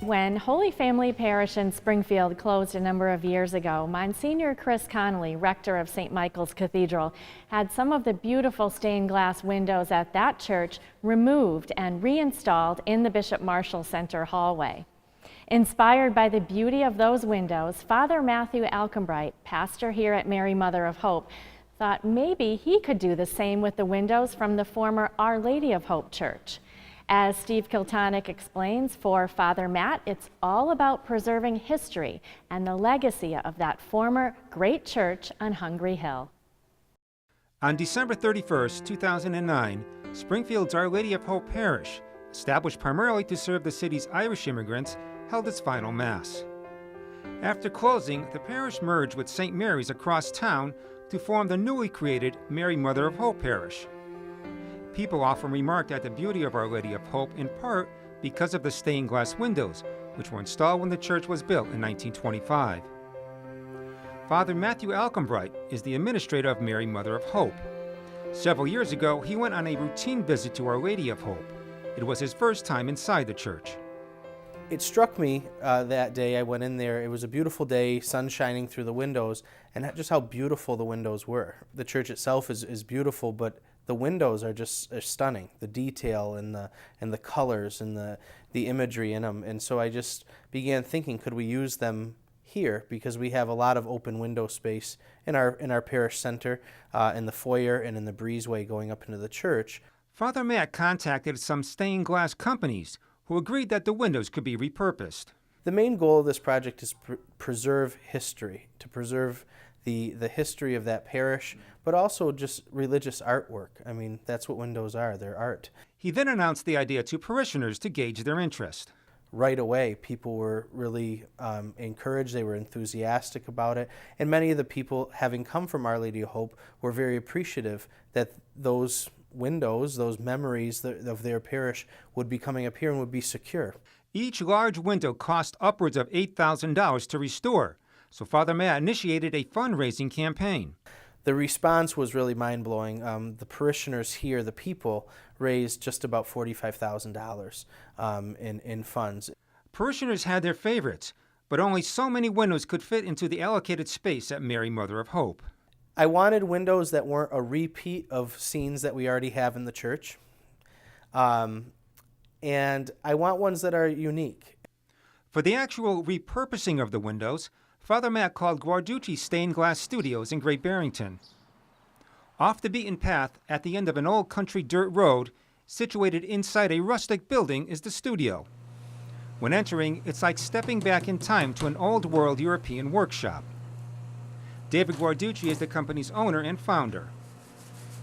When Holy Family Parish in Springfield closed a number of years ago, Monsignor Chris Connolly, rector of St. Michael's Cathedral, had some of the beautiful stained glass windows at that church removed and reinstalled in the Bishop Marshall Center hallway. Inspired by the beauty of those windows, Father Matthew Alcombright, pastor here at Mary Mother of Hope, thought maybe he could do the same with the windows from the former Our Lady of Hope Church. As Steve Kiltonick explains, for Father Matt, it's all about preserving history and the legacy of that former great church on Hungry Hill. On December 31st, 2009, Springfield's Our Lady of Hope Parish, established primarily to serve the city's Irish immigrants, held its final Mass. After closing, the parish merged with St. Mary's across town to form the newly created Mary Mother of Hope Parish. People often remarked at the beauty of Our Lady of Hope in part because of the stained glass windows, which were installed when the church was built in 1925. Father Matthew Alcombright is the administrator of Mary Mother of Hope. Several years ago, he went on a routine visit to Our Lady of Hope. It was his first time inside the church. It struck me that day I went in there, it was a beautiful day, sun shining through the windows, and just how beautiful the windows were. The church itself is beautiful, but the windows are just stunning. The detail and the colors and the imagery in them. And so I just began thinking, could we use them here? Because we have a lot of open window space in our parish center, in the foyer and in the breezeway going up into the church. Father Matt contacted some stained glass companies who agreed that the windows could be repurposed. The main goal of this project is to preserve history, to preserve the history of that parish, but also just religious artwork. I mean, that's what windows are, they're art. He then announced the idea to parishioners to gauge their interest. Right away, people were really encouraged, they were enthusiastic about it, and many of the people, having come from Our Lady of Hope, were very appreciative that those windows, those memories of their parish would be coming up here and would be secure. Each large window cost upwards of $8,000 to restore, so Father Matt initiated a fundraising campaign. The response was really mind-blowing. The parishioners here, the people, raised just about $45,000 in funds. Parishioners had their favorites, but only so many windows could fit into the allocated space at Mary Mother of Hope. I wanted windows that weren't a repeat of scenes that we already have in the church. And I want ones that are unique. For the actual repurposing of the windows, Father Matt called Guardia Stained Glass Studios in Great Barrington. Off the beaten path, at the end of an old country dirt road, situated inside a rustic building, is the studio. When entering, it's like stepping back in time to an old-world European workshop. David Guarducci is the company's owner and founder.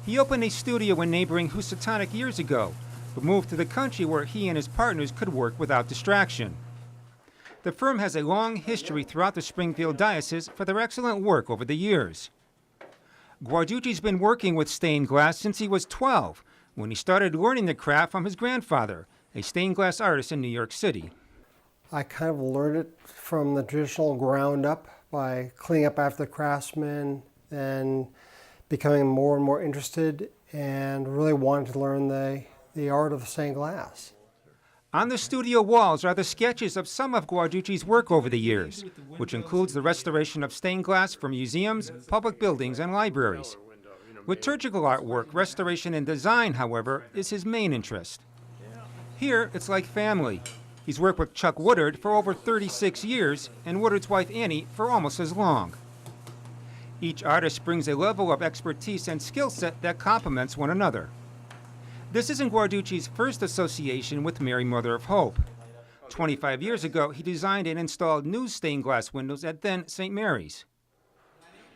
He opened a studio in neighboring Housatonic years ago, but moved to the country where he and his partners could work without distraction. The firm has a long history throughout the Springfield Diocese for their excellent work over the years. Guarducci's been working with stained glass since he was 12, when he started learning the craft from his grandfather, a stained glass artist in New York City. I kind of learned it from the traditional ground up by cleaning up after the craftsmen and becoming more and more interested and really wanted to learn the art of stained glass. On the studio walls are the sketches of some of Guarducci's work over the years, which includes the restoration of stained glass for museums, public buildings, and libraries. Liturgical artwork, restoration, and design, however, is his main interest. Here, it's like family. He's worked with Chuck Woodard for over 36 years and Woodard's wife Annie for almost as long. Each artist brings a level of expertise and skill set that complements one another. This isn't Guarducci's first association with Mary Mother of Hope. 25 years ago, he designed and installed new stained glass windows at then St. Mary's.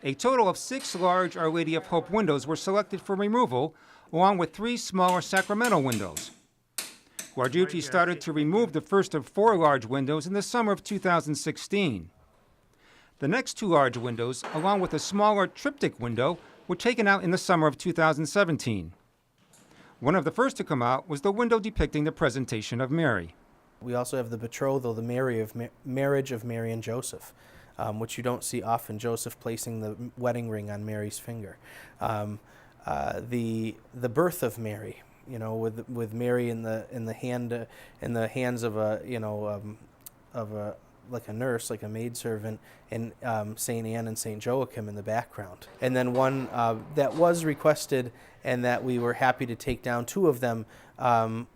A total of 6 large Our Lady of Hope windows were selected for removal, along with 3 smaller sacramental windows. Guarducci started to remove the first of 4 large windows in the summer of 2016. The next 2 large windows, along with a smaller triptych window, were taken out in the summer of 2017. One of the first to come out was the window depicting the presentation of Mary. We also have the betrothal, the marriage of Mary and Joseph, which you don't see often, Joseph placing the wedding ring on Mary's finger. The birth of Mary, with Mary in the hands of a like a nurse, like a maidservant, and St. Anne and St. Joachim in the background. And then one that was requested and that we were happy to take down, two of them,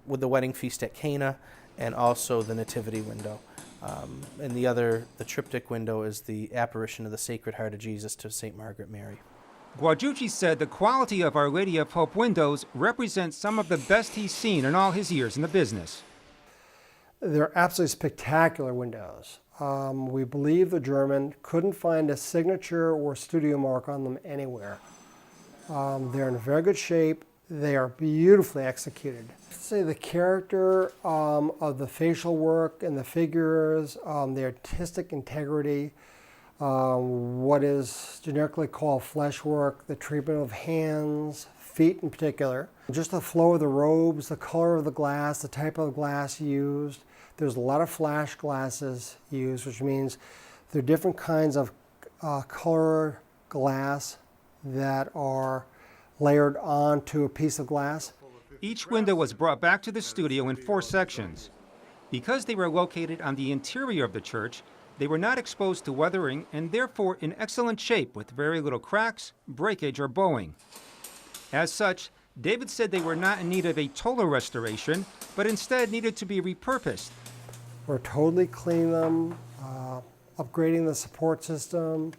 with the wedding feast at Cana and also the nativity window. And the triptych window is the apparition of the Sacred Heart of Jesus to St. Margaret Mary. Guarducci said the quality of Our Lady of Hope windows represents some of the best he's seen in all his years in the business. They're absolutely spectacular windows. We believe the German couldn't find a signature or studio mark on them anywhere. They're in very good shape. They are beautifully executed. I'd say the character of the facial work and the figures, the artistic integrity, what is generically called flesh work, the treatment of hands, feet in particular, just the flow of the robes, the color of the glass, the type of glass used. There's a lot of flash glasses used, which means there are different kinds of color glass that are layered onto a piece of glass. Each window was brought back to the studio in 4 sections. Because they were located on the interior of the church, they were not exposed to weathering and therefore in excellent shape with very little cracks, breakage, or bowing. As such, David said they were not in need of a total restoration, but instead needed to be repurposed. We're totally cleaning them, upgrading the support system,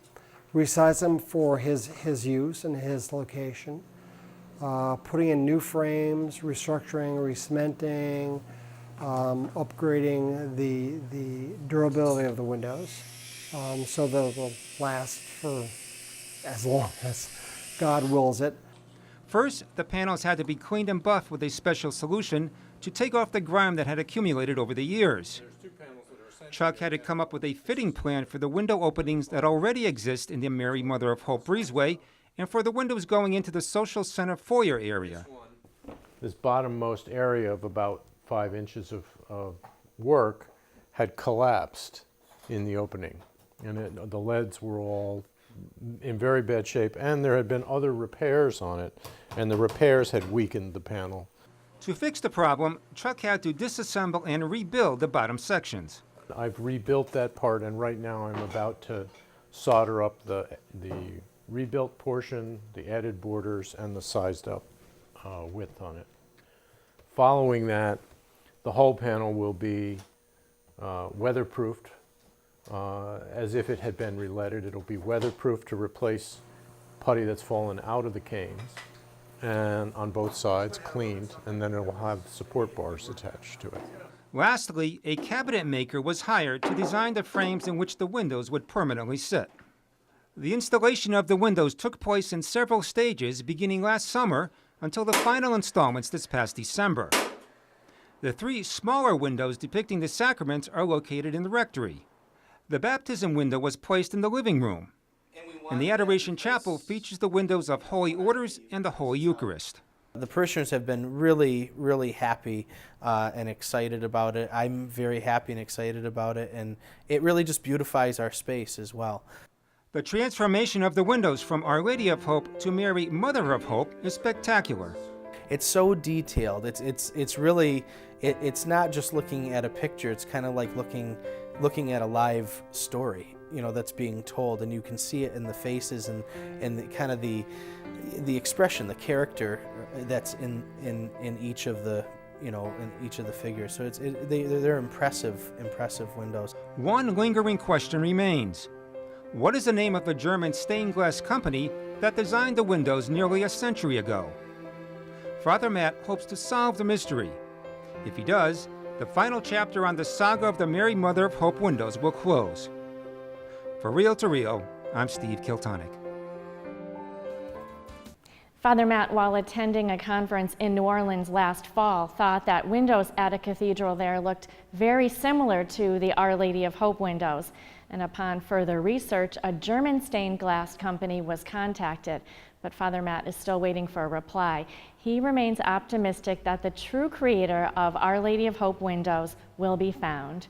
resize them for his use and his location, putting in new frames, restructuring, re-cementing, upgrading the durability of the windows so that they'll last for as long as God wills it. First, the panels had to be cleaned and buffed with a special solution to take off the grime that had accumulated over the years. Chuck had to come up with a fitting plan for the window openings that already exist in the Mary Mother of Hope breezeway and for the windows going into the social center foyer area. This bottommost area of about 5 inches of work had collapsed in the opening, and the leads were all in very bad shape, and there had been other repairs on it, and the repairs had weakened the panel. To fix the problem, Chuck had to disassemble and rebuild the bottom sections. I've rebuilt that part, and right now I'm about to solder up the rebuilt portion, the added borders, and the sized up width on it. Following that, the whole panel will be weatherproofed as if it had been re-leaded. It'll be weatherproof to replace putty that's fallen out of the canes, and on both sides cleaned, and then it will have support bars attached to it. Lastly, a cabinet maker was hired to design the frames in which the windows would permanently sit. The installation of the windows took place in several stages beginning last summer until the final installments this past December. The 3 smaller windows depicting the sacraments are located in the rectory. The baptism window was placed in the living room, and the Adoration Chapel features the windows of Holy Orders and the Holy Eucharist. The parishioners have been really, really happy and excited about it. I'm very happy and excited about it, and it really just beautifies our space as well. The transformation of the windows from Our Lady of Hope to Mary, Mother of Hope, is spectacular. It's so detailed. It's really, it's not just looking at a picture. It's kind of like looking at a live story, that's being told, and you can see it in the faces and the expression, the character that's in each of the in each of the figures. So they're impressive windows. One lingering question remains. What is the name of the German stained glass company that designed the windows nearly a century ago? Father Matt hopes to solve the mystery. If he does, the final chapter on the saga of the Mary Mother of Hope windows will close. For Real to Real, I'm Steve Kiltonick. Father Matt, while attending a conference in New Orleans last fall, thought that windows at a cathedral there looked very similar to the Our Lady of Hope windows. And upon further research, a German stained glass company was contacted, but Father Matt is still waiting for a reply. He remains optimistic that the true creator of Our Lady of Hope windows will be found.